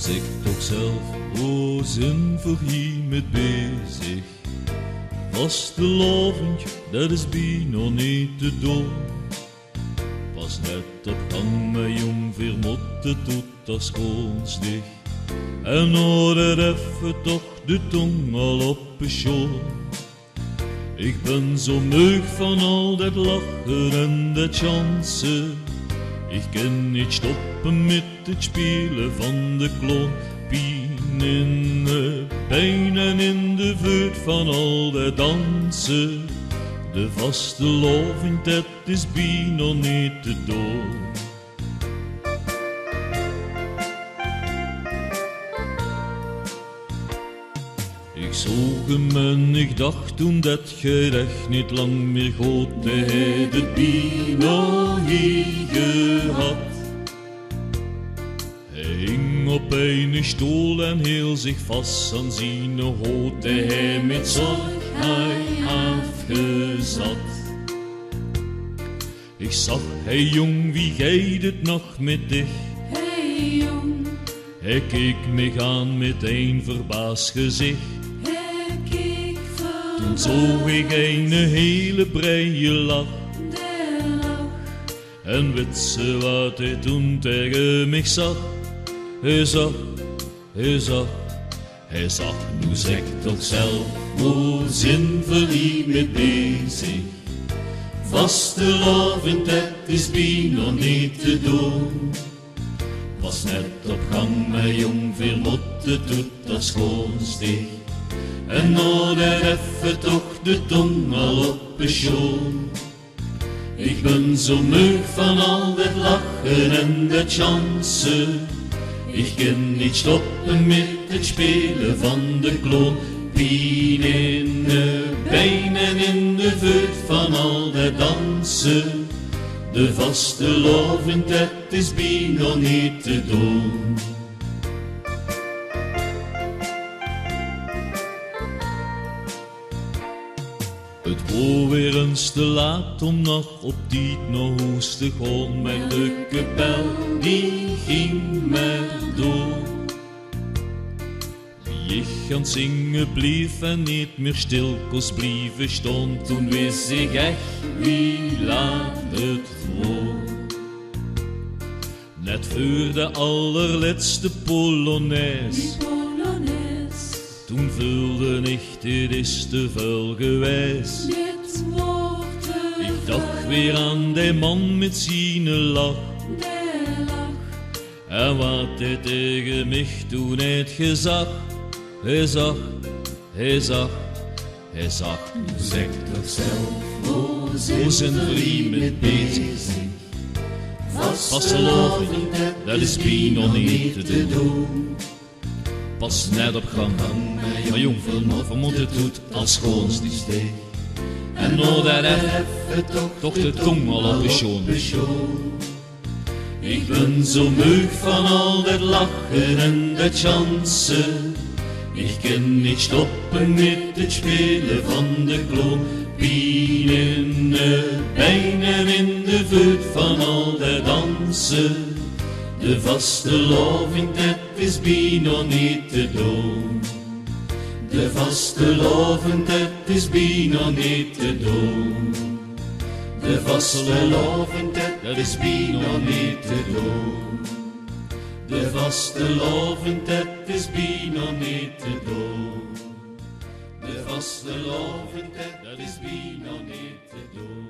Zeg toch zelf, hoe zijn voor hier mee bezig? Vastelavond, dat is bijna niet te doen. Pas net op gang met jong vermotte tot als schoons dicht. En nou dat even toch de tong al op schoon. Ik ben zo meug van al dat lachen en dat chansen. Ik kan niet stoppen met het spelen van de kloon. Pien in de pijn en in de vuur van al dat dansen. De vastelavond, dat is bijna niet te doen. Ik zoog hem en ik dacht toen dat je echt niet lang meer goed had het bijna hier gehad. Hij hing op een stoel en hield zich vast aan zijn hoofd. Hij met zorg hij afgezat. Ik zag, hey jong, wie gaat het nog met dich? Hey jong, Hij keek me aan met een verbaasd gezicht. Toen zag ik een hele breie lach. de lach. En weet ze wat hij toen tegen mij zag? Hij zag, nu zeg toch zelf, hoe zijn we hier mee bezig? Vastelavond, dat is bijna niet te doen. Was net op gang met jong vermotte doet als schoons dicht. En nou dat even toch de tong al op schoon. Ik ben zo meug van al dat lachen en dat chansen. Ik kan niet stoppen met het spelen van de kloon. Pien in de pijn en in de vuur van al dat dansen. De vastelavond, dat is bijna niet te doen. Het was weer eens te laat om nog op die naar huis te gaan. Maar de kapel die ging maar door. Wie ik aan het zingen bleef en niet meer stil kon blijven staan. Toen wist ik echt wie laat het voor. Net voor de allerlaatste polonaise. Toen voelde ik, dit is te veel geweest. Dit wordt Ik dacht weer aan die man met zijn lach. de lach. En wat hij tegen mij toen heeft gezag. Hij zag, nu zeg toch zelf, hoe zijn we met bezig? Vastelavond, dat is bijna niet te doen. Pas net op gang, maar jong vermoed het doet als schoons die steeg. En nou dat even toch de tong al op schoon. Ik ben zo meug van al dat lachen en dat chansen. Ik kan niet stoppen met het spelen van de kloon. Pien in de pijn en in de vuur van al dat dansen. De vastelavond, dat is bijna niet te doen. De vastelavond, dat is bijna niet te doen. De vastelavond, dat is bijna niet te doen. De vastelavond, dat is bijna niet te doen. De vastelavond, dat is bijna niet te doen.